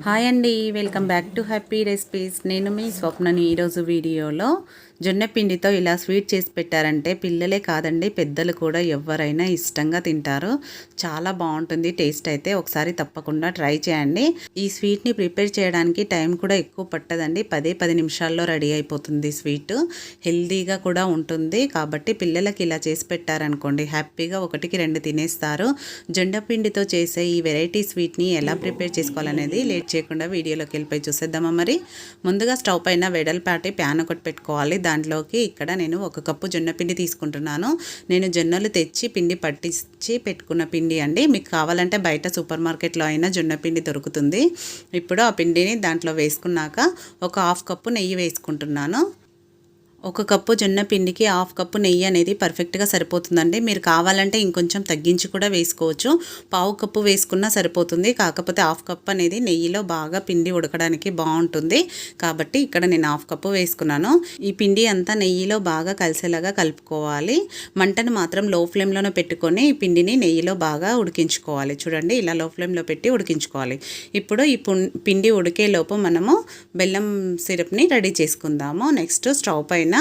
Hi అండి, welcome back to happy recipes. నేను మీ స్వప్నని. ఈరోజు వీడియోలో జొన్న పిండితో ఇలా స్వీట్ చేసి పెట్టారంటే పిల్లలే కాదండి, పెద్దలు కూడా ఎవరైనా ఇష్టంగా తింటారు. చాలా బాగుంటుంది టేస్ట్ అయితే. ఒకసారి తప్పకుండా ట్రై చేయండి. ఈ స్వీట్ని ప్రిపేర్ చేయడానికి టైం కూడా ఎక్కువ పట్టదండి. 10 నిమిషాల్లో రెడీ అయిపోతుంది స్వీట్. హెల్తీగా కూడా ఉంటుంది కాబట్టి పిల్లలకి ఇలా చేసి పెట్టారనుకోండి హ్యాపీగా 1-2 తినేస్తారు. జొన్న పిండితో చేసే ఈ వెరైటీ స్వీట్ని ఎలా ప్రిపేర్ చేసుకోవాలనేది లేట్ చేయకుండా వీడియోలోకి వెళ్ళిపోయి చూసేద్దామా. మరి ముందుగా స్టవ్ పైన వెడల్పాటి ప్యాన్ ఒకటి పెట్టుకోవాలి. దాంట్లోకి ఇక్కడ నేను 1 కప్పు జొన్న పిండి తీసుకుంటున్నాను. నేను జొన్నలు తెచ్చి పిండి పట్టించి పెట్టుకున్న పిండి అండి. మీకు కావాలంటే బయట సూపర్ మార్కెట్లో అయినా జొన్న పిండి దొరుకుతుంది. ఇప్పుడు ఆ పిండిని దాంట్లో వేసుకున్నాక 1/2 కప్పు నెయ్యి వేసుకుంటున్నాను. 1 కప్పు జొన్న పిండికి 1/2 కప్పు నెయ్యి అనేది పర్ఫెక్ట్గా సరిపోతుందండి. మీరు కావాలంటే ఇంకొంచెం తగ్గించి కూడా వేసుకోవచ్చు. 1/2 కప్పు వేసుకున్నా సరిపోతుంది. కాకపోతే 1/2 కప్పు అనేది నెయ్యిలో బాగా పిండి ఉడకడానికి బాగుంటుంది కాబట్టి ఇక్కడ నేను 1/2 కప్పు వేసుకున్నాను. ఈ పిండి అంతా నెయ్యిలో బాగా కలిసేలాగా కలుపుకోవాలి. మంటను మాత్రం లో ఫ్లేమ్లోనే పెట్టుకొని ఈ పిండిని నెయ్యిలో బాగా ఉడికించుకోవాలి. చూడండి, ఇలా లో ఫ్లేమ్లో పెట్టి ఉడికించుకోవాలి. ఇప్పుడు ఈ పిండి ఉడికేలోపు మనము బెల్లం సిరప్ని రెడీ చేసుకుందాము. నెక్స్ట్ స్టవ్ పైన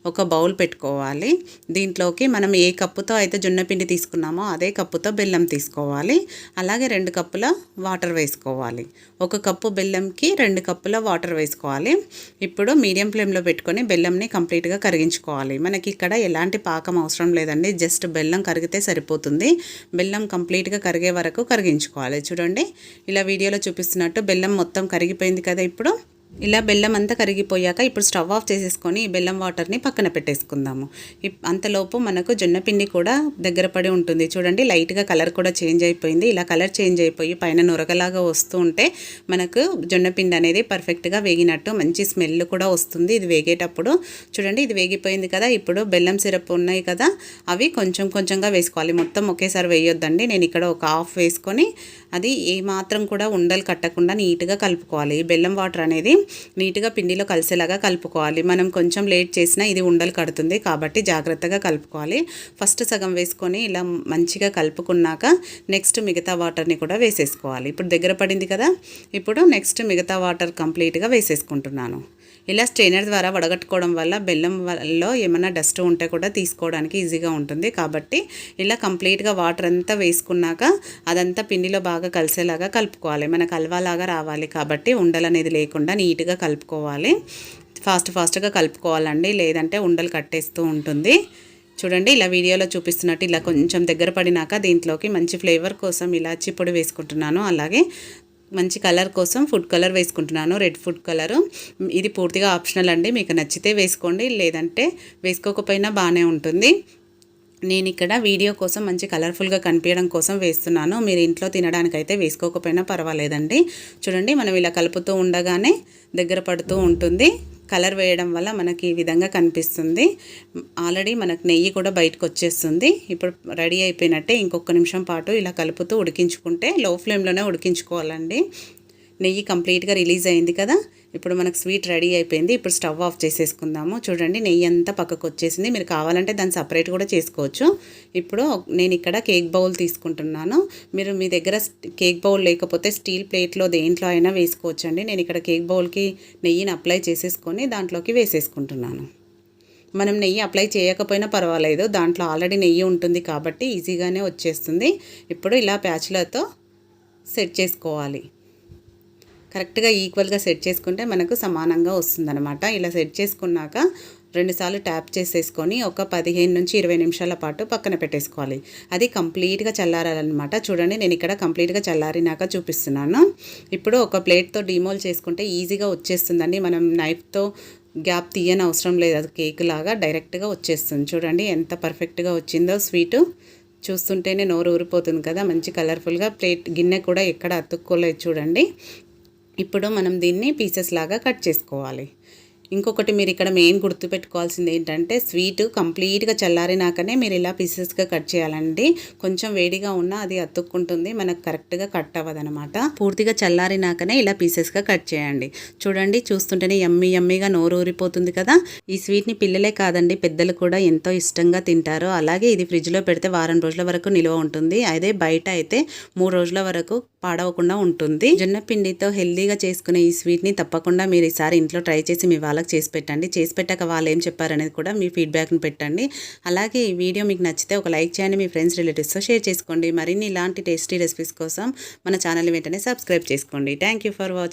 ఒక బౌల్ పెట్టుకోవాలి. దీంట్లోకి మనం ఏ కప్పుతో అయితే జొన్న పిండి తీసుకున్నామో అదే కప్పుతో బెల్లం తీసుకోవాలి. అలాగే 2 కప్పుల వాటర్ వేసుకోవాలి. 1 కప్పు బెల్లంకి 2 కప్పుల వాటర్ వేసుకోవాలి. ఇప్పుడు మీడియం ఫ్లేమ్లో పెట్టుకొని బెల్లంని కంప్లీట్గా కరిగించుకోవాలి. మనకి ఇక్కడ ఎలాంటి పాకం అవసరం లేదండి, జస్ట్ బెల్లం కరిగితే సరిపోతుంది. బెల్లం కంప్లీట్గా కరిగే వరకు కరిగించుకోవాలి. చూడండి, ఇలా వీడియోలో చూపిస్తున్నట్టు బెల్లం మొత్తం కరిగిపోయింది కదా. ఇప్పుడు ఇలా బెల్లం అంతా కరిగిపోయాక ఇప్పుడు స్టవ్ ఆఫ్ చేసేసుకొని ఈ బెల్లం వాటర్ని పక్కన పెట్టేసుకుందాము. అంతలోపు మనకు జొన్న పిండి కూడా దగ్గర పడి ఉంటుంది. చూడండి, లైట్గా కలర్ కూడా చేంజ్ అయిపోయింది. ఇలా కలర్ చేంజ్ అయిపోయి పైన నొరగలాగా వస్తూ ఉంటే మనకు జొన్న పిండి అనేది పర్ఫెక్ట్గా వేగినట్టు, మంచి స్మెల్ కూడా వస్తుంది ఇది వేగేటప్పుడు. చూడండి, ఇది వేగిపోయింది కదా. ఇప్పుడు బెల్లం సిరప్ ఉన్నాయి కదా, అవి కొంచెం కొంచెంగా వేసుకోవాలి. మొత్తం ఒకేసారి వేయొద్దండి. నేను ఇక్కడ 1/2 వేసుకొని అది ఏమాత్రం కూడా ఉండలు కట్టకుండా నీట్గా కలుపుకోవాలి. ఈ బెల్లం వాటర్ అనేది నీట్గా పిండిలో కలిసేలాగా కలుపుకోవాలి. మనం కొంచెం లేట్ చేసినా ఇది ఉండలు కడుతుంది కాబట్టి జాగ్రత్తగా కలుపుకోవాలి. ఫస్ట్ సగం వేసుకొని ఇలా మంచిగా కలుపుకున్నాక నెక్స్ట్ మిగతా వాటర్ని కూడా వేసేసుకోవాలి. ఇప్పుడు దగ్గర పడింది కదా. ఇప్పుడు నెక్స్ట్ మిగతా వాటర్ కంప్లీట్గా వేసేసుకుంటున్నాను. ఇలా స్ట్రైనర్ ద్వారా వడగట్టుకోవడం వల్ల బెల్లంలో ఏమైనా డస్ట్ ఉంటే కూడా తీసుకోవడానికి ఈజీగా ఉంటుంది. కాబట్టి ఇలా కంప్లీట్గా వాటర్ అంతా వేసుకున్నాక అదంతా పిండిలో బాగా కలిసేలాగా కలుపుకోవాలి. మనకు హల్వాలాగా రావాలి కాబట్టి ఉండలు అనేది లేకుండా నీట్గా కలుపుకోవాలి. ఫాస్ట్గా కలుపుకోవాలండి, లేదంటే ఉండలు కట్టేస్తూ ఉంటుంది. చూడండి, ఇలా వీడియోలో చూపిస్తున్నట్టు ఇలా కొంచెం దగ్గర పడినాక దీంట్లోకి మంచి ఫ్లేవర్ కోసం ఇలాచీ పొడి వేసుకుంటున్నాను. అలాగే మంచి కలర్ కోసం ఫుడ్ కలర్ వేసుకుంటున్నాను, రెడ్ ఫుడ్ కలరు. ఇది పూర్తిగా ఆప్షనల్ అండి, మీకు నచ్చితే వేసుకోండి, లేదంటే వేసుకోకపోయినా బాగానే ఉంటుంది. నేను ఇక్కడ వీడియో కోసం మంచి కలర్ఫుల్గా కనిపించడం కోసం వేస్తున్నాను. మీరు ఇంట్లో తినడానికైతే వేసుకోకపోయినా పర్వాలేదండి. చూడండి, మనం ఇలా కలుపుతూ ఉండగానే దగ్గర పడుతూ ఉంటుంది. కలర్ వేయడం వల్ల మనకి ఈ విధంగా కనిపిస్తుంది. ఆల్రెడీ మనకు నెయ్యి కూడా బయటకు వచ్చేస్తుంది. ఇప్పుడు రెడీ అయిపోయినట్టే. ఇంకొక నిమిషం పాటు ఇలా కలుపుతూ ఉడికించుకుంటే, లో ఫ్లేమ్లోనే ఉడికించుకోవాలండి. నెయ్యి కంప్లీట్గా రిలీజ్ అయింది కదా. ఇప్పుడు మనకు స్వీట్ రెడీ అయిపోయింది. ఇప్పుడు స్టవ్ ఆఫ్ చేసేసుకుందాము. చూడండి, నెయ్యి అంతా పక్కకు వచ్చేసింది. మీరు కావాలంటే దాన్ని సపరేట్ కూడా చేసుకోవచ్చు. ఇప్పుడు నేను ఇక్కడ కేక్ బౌల్ తీసుకుంటున్నాను. మీరు మీ దగ్గర కేక్ బౌల్ లేకపోతే స్టీల్ ప్లేట్లో దేంట్లో అయినా వేసుకోవచ్చు అండి. నేను ఇక్కడ కేక్ బౌల్కి నెయ్యిని అప్లై చేసేసుకొని దాంట్లోకి వేసేసుకుంటున్నాను. మనం నెయ్యి అప్లై చేయకపోయినా పర్వాలేదు, దాంట్లో ఆల్రెడీ నెయ్యి ఉంటుంది కాబట్టి ఈజీగానే వచ్చేస్తుంది. ఇప్పుడు ఇలా ప్యాచ్లతో సెట్ చేసుకోవాలి. కరెక్ట్గా ఈక్వల్గా సెట్ చేసుకుంటే మనకు సమానంగా వస్తుందన్నమాట. ఇలా సెట్ చేసుకున్నాక 2 సార్లు ట్యాప్ చేసేసుకొని ఒక 15 నుంచి 20 నిమిషాల పాటు పక్కన పెట్టేసుకోవాలి. అది కంప్లీట్గా చల్లారాలన్నమాట. చూడండి, నేను ఇక్కడ కంప్లీట్గా చల్లారినాక చూపిస్తున్నాను. ఇప్పుడు ఒక ప్లేట్తో డిమోల్ చేసుకుంటే ఈజీగా వచ్చేస్తుందండి. మనం నైఫ్తో గ్యాప్ తీయని అవసరం లేదు. అది కేక్ లాగా డైరెక్ట్గా వచ్చేస్తుంది. చూడండి ఎంత పర్ఫెక్ట్గా వచ్చిందో స్వీటు. చూస్తుంటేనే నోరు ఊరిపోతుంది కదా. మంచి కలర్ఫుల్గా ప్లేట్ గిన్నె కూడా ఎక్కడ అతుక్కోలేదు. చూడండి, ఇప్పుడు మనం దీన్ని పీసెస్ లాగా కట్ చేసుకోవాలి. ఇంకొకటి మీరు ఇక్కడ మెయిన్ గుర్తుపెట్టుకోవాల్సింది ఏంటంటే, స్వీట్ కంప్లీట్గా చల్లారినాకనే మీరు ఇలా పీసెస్గా కట్ చేయాలండి. కొంచెం వేడిగా ఉన్నా అది అతుక్కుంటుంది, మనకు కరెక్ట్గా కట్ అవ్వదనమాట. పూర్తిగా చల్లారినాకనే ఇలా పీసెస్గా కట్ చేయండి. చూడండి, చూస్తుంటేనే యమ్మీగా నోరు ఊరిపోతుంది కదా. ఈ స్వీట్ని పిల్లలే కాదండి, పెద్దలు కూడా ఎంతో ఇష్టంగా తింటారు. అలాగే ఇది ఫ్రిడ్జ్లో పెడితే వారం రోజుల వరకు నిల్వ ఉంటుంది. అదే బయట అయితే 3 రోజుల వరకు పాడవకుండా ఉంటుంది. జొన్న పిండితో హెల్దీగా చేసుకునే ఈ స్వీట్ని తప్పకుండా మీరు ఈసారి ఇంట్లో ట్రై చేసి మీ వాళ్ళకి చేసి పెట్టండి. చేసి పెట్టాక వాళ్ళు ఏం చెప్పారనేది కూడా మీ ఫీడ్బ్యాక్ని పెట్టండి. అలాగే ఈ వీడియో మీకు నచ్చితే ఒక లైక్ చేయండి, మీ ఫ్రెండ్స్ రిలేటివ్స్తో షేర్ చేసుకోండి. మరిన్ని ఇలాంటి టేస్టీ రెసిపీస్ కోసం మన ఛానల్ వెంటనే సబ్స్క్రైబ్ చేసుకోండి. Thank you for watching.